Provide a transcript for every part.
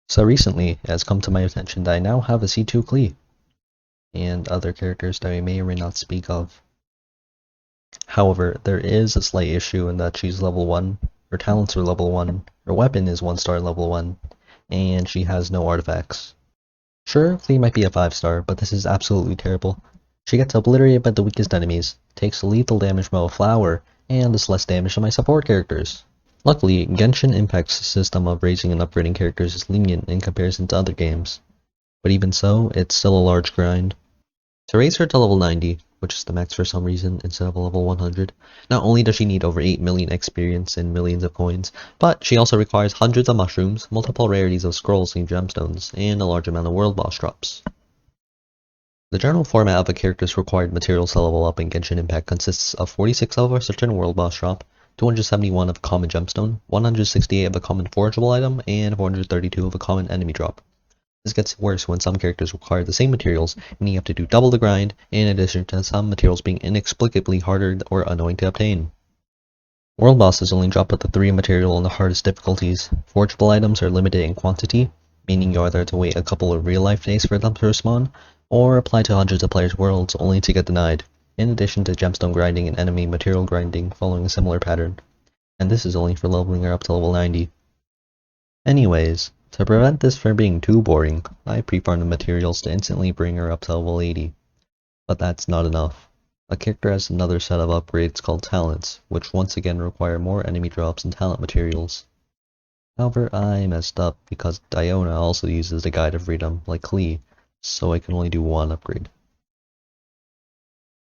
So recently, it has come to my attention that I now have a C2 klee, and other characters that I may or may not speak of. However, there is a slight issue in that she's level 1, her talents are level 1, her weapon is 1 star level 1, and she has no artifacts. Sure, klee might be a 5 star, but this is absolutely terrible. She gets obliterated by the weakest enemies, takes lethal damage from a flower, and does less damage than my support characters. Luckily, Genshin Impact's system of raising and upgrading characters is lenient in comparison to other games, but even so, it's still a large grind. To raise her to level 90, which is the max for some reason instead of level 100, not only does she need over 8 million experience and millions of coins, but she also requires hundreds of mushrooms, multiple rarities of scrolls and gemstones, and a large amount of world boss drops. The general format of a character's required materials to level up in Genshin Impact consists of 46 of a certain world boss drop, 271 of a common gemstone, 168 of a common forgeable item, and 432 of a common enemy drop. This gets worse when some characters require the same materials, and you have to do double the grind, in addition to some materials being inexplicably harder or annoying to obtain. World bosses only drop at the 3 material on the hardest difficulties. Forgeable items are limited in quantity, meaning you either have to wait a couple of real-life days for them to respawn, or apply to hundreds of players' worlds only to get denied, in addition to gemstone grinding and enemy material grinding following a similar pattern. And this is only for leveling her up to level 90. Anyways, to prevent this from being too boring, I pre-farmed the materials to instantly bring her up to level 80. But that's not enough. A character has another set of upgrades called talents, which once again require more enemy drops and talent materials. However, I messed up because Diona also uses the Guide of Freedom, like klee, so I can only do one upgrade.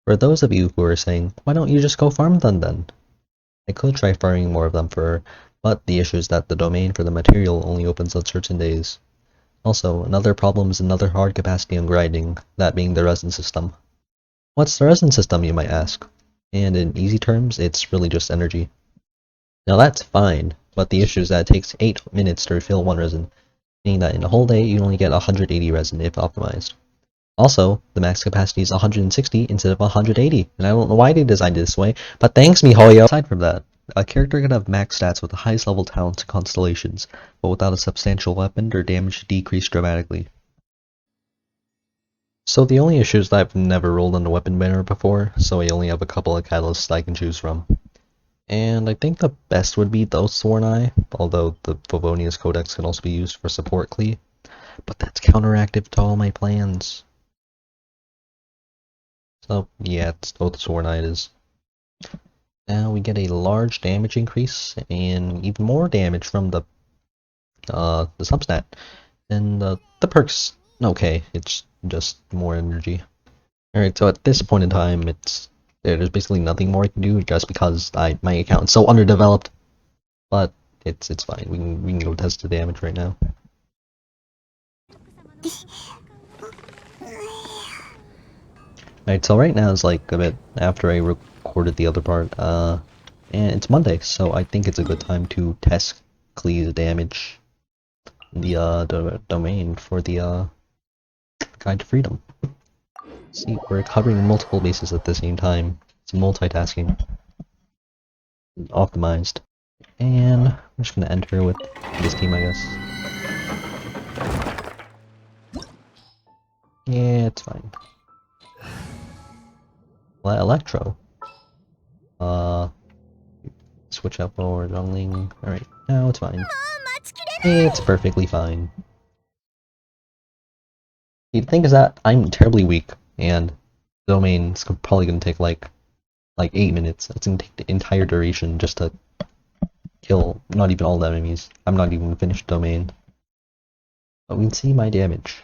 For those of you who are saying, why don't you just go farm them then? I could try farming more of them for her, but the issue is that the domain for the material only opens on certain days. Also, another problem is another hard capacity on grinding, that being the resin system. What's the resin system, you might ask? And in easy terms, it's really just energy. Now that's fine, but the issue is that it takes 8 minutes to refill 1 resin, meaning that in a whole day you only get 180 resin if optimized. Also, the max capacity is 160 instead of 180, and I don't know why they designed it this way, but thanks MiHoYo! Aside from that, a character can have max stats with the highest level talents and constellations, but without a substantial weapon, their damage decrease dramatically. So the only issue is that I've never rolled on a weapon banner before, so I only have a couple of catalysts I can choose from. And I think the best would be the Sworn Eye, although the Favonius Codex can also be used for support klee, but that's counteractive to all my plans. So yeah, it's both Sworn Eye it is. Now we get a large damage increase and even more damage from the substat. And the perks, okay, it's just more energy. Alright, so at this point in time, there's basically nothing more I can do just because my account's so underdeveloped. But it's fine. We can go test the damage right now. Alright, so right now is like a bit after I recorded the other part, and it's Monday, so I think it's a good time to test Klee's damage in the domain for the Guide to Freedom. See, we're covering multiple bases at the same time. It's multitasking. Optimized. And I'm just gonna enter with this team, I guess. Yeah, it's fine. Electro. Switch up forward, jungling. Alright, now it's fine. It's perfectly fine. The thing is that I'm terribly weak, and the domain's probably gonna take like 8 minutes. It's gonna take the entire duration just to kill not even all the enemies. I'm not even finished domain. But we can see my damage.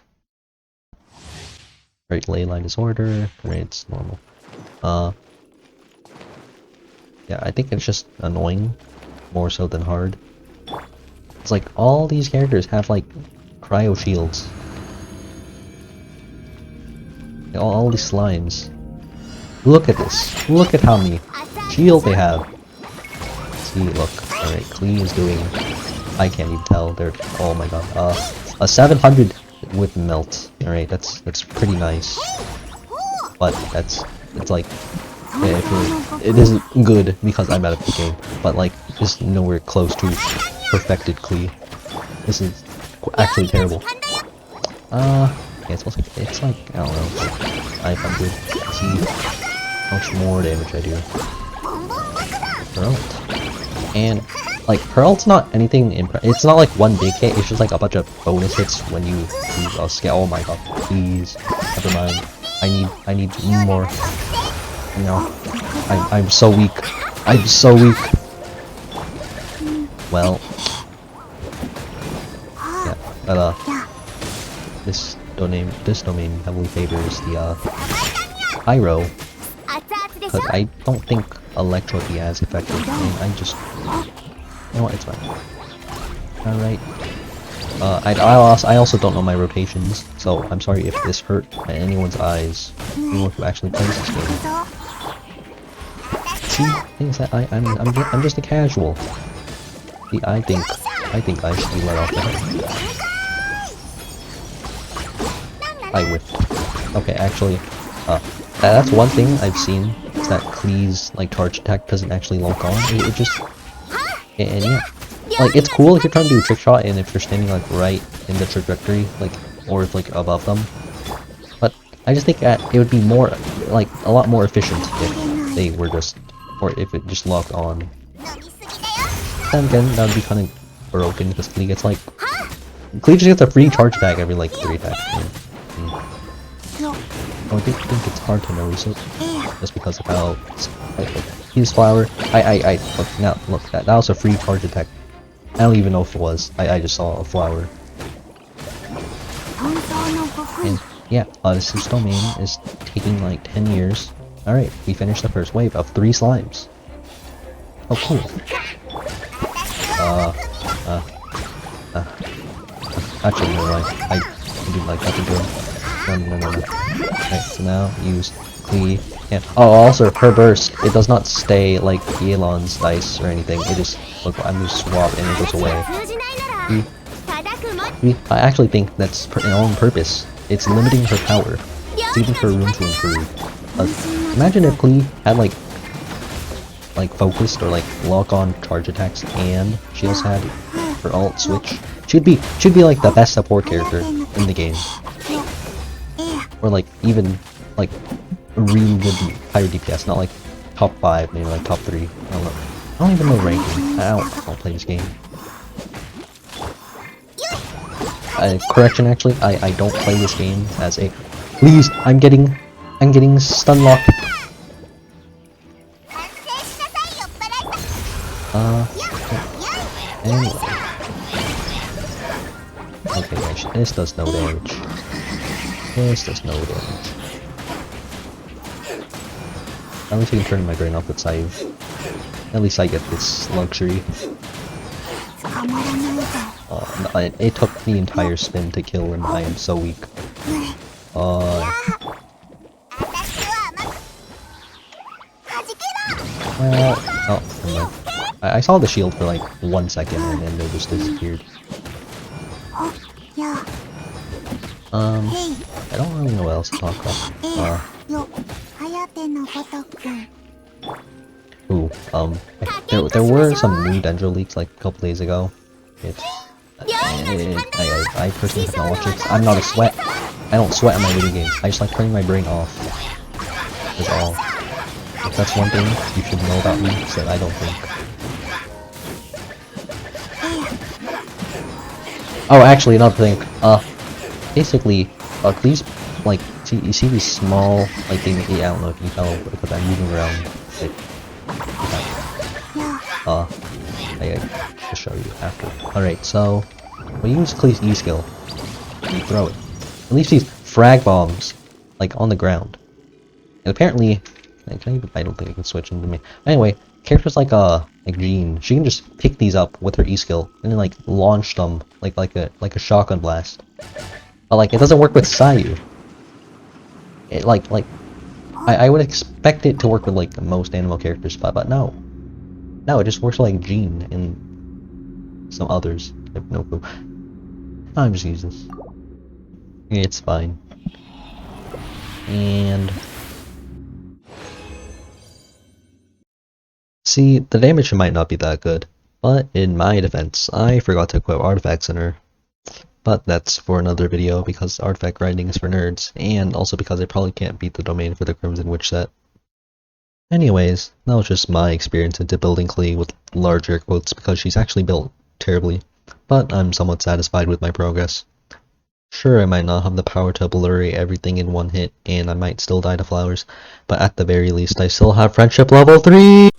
Right, leyline disorder. Right, it's normal. Yeah, I think it's just annoying, more so than hard. It's like all these characters have like cryo shields. All these slimes. Look at this. Look at how many shields they have. See, look. Alright, klee is doing. I can't even tell. They're. Oh my god. A 700 with melt. Alright, that's pretty nice. But it's like. It isn't good because I'm out of the game, but like, it's nowhere close to perfected klee. This is actually terrible. Yeah, it's like I don't know, like 500. Let's see how much more damage I do. Her ult. And like her ult's not anything it's not like one big hit, it's just like a bunch of bonus hits when you use a scale. Oh my god, please. Never mind. I need more. No. I'm so weak. I'm so weak. Well. Yeah, but this domain heavily favors the Pyro. Because I don't think Electro would be as effective, and I just... You know what, it's fine. Alright. I also don't know my rotations, so I'm sorry if this hurt anyone's eyes. Anyone who actually plays this game. See, things that I'm just a casual. See, I think I should be let off the hook. I whiffed. Okay, actually, that's one thing I've seen, is that Klee's like charge attack doesn't actually lock on. It just, and yeah, like it's cool if you're trying to do a trick shot and if you're standing like right in the trajectory, like, or if like above them. But I just think that it would be more, like, a lot more efficient if they were just, or if it just locked on. Then again, that would be kind of broken because Klee gets like, Klee just gets a free charge attack every like 3 attacks. I think it's hard to notice it, just because of how his flower. Look now. Look, that was a free charge attack. I don't even know if it was. I just saw a flower. And yeah, this domain is taking like 10 years. All right, we finished the first wave of 3 slimes. Oh, cool. Actually, never mind. I do like nothing to him. No. Alright, so now use Klee. Yeah. Oh, also her burst, it does not stay like Yelan's dice or anything. It just, look, I'm just swap and it goes away. I actually think that's on purpose. It's limiting her power. It's giving her room to improve. Imagine if Klee had like focused or like lock on charge attacks and she also had her alt switch. She'd be like the best support character in the game. Or like even like a really good higher DPS, not like top 5, maybe like top 3. I don't know. I don't even know ranking. I don't play this game. Correction, actually, I don't play this game as a. Please, I'm getting stun locked. Anyway. Okay, actually, this does no damage. This does no damage. At least I can turn my brain off with save. At least I get this luxury. It took the entire spin to kill him. I am so weak. Well, oh, never mind. I saw the shield for like 1 second and then it just disappeared. I don't really know what else to talk about. There were some new Dendro leaks like a couple days ago. I personally have not watched it. I'm not a sweat. I don't sweat in my video games. I just like turning my brain off. That's all. If that's one thing you should know about me, is that I don't think. Oh, actually, another thing. Basically, Klee's, like, you see these small, like, things, I don't know if you can tell, but I'm moving around. I'll show you after. Alright, so, when you use Klee's E skill, you throw it. It leaves these frag bombs, like, on the ground. And apparently, I don't think I can switch into me. Anyway, characters like Jean, she can just pick these up with her E skill and then like launch them like a shotgun blast. But like it doesn't work with Sayu. It I would expect it to work with like most animal characters, but no. No, it just works like Jean and some others. I have no clue. I'm just using this. It's fine. And see, the damage might not be that good, but in my defense, I forgot to equip artifacts in her. But that's for another video because artifact grinding is for nerds, and also because I probably can't beat the domain for the Crimson Witch set. Anyways, that was just my experience into building Klee with large air quotes because she's actually built terribly, but I'm somewhat satisfied with my progress. Sure, I might not have the power to obliterate everything in one hit, and I might still die to flowers, but at the very least I still have friendship level 3!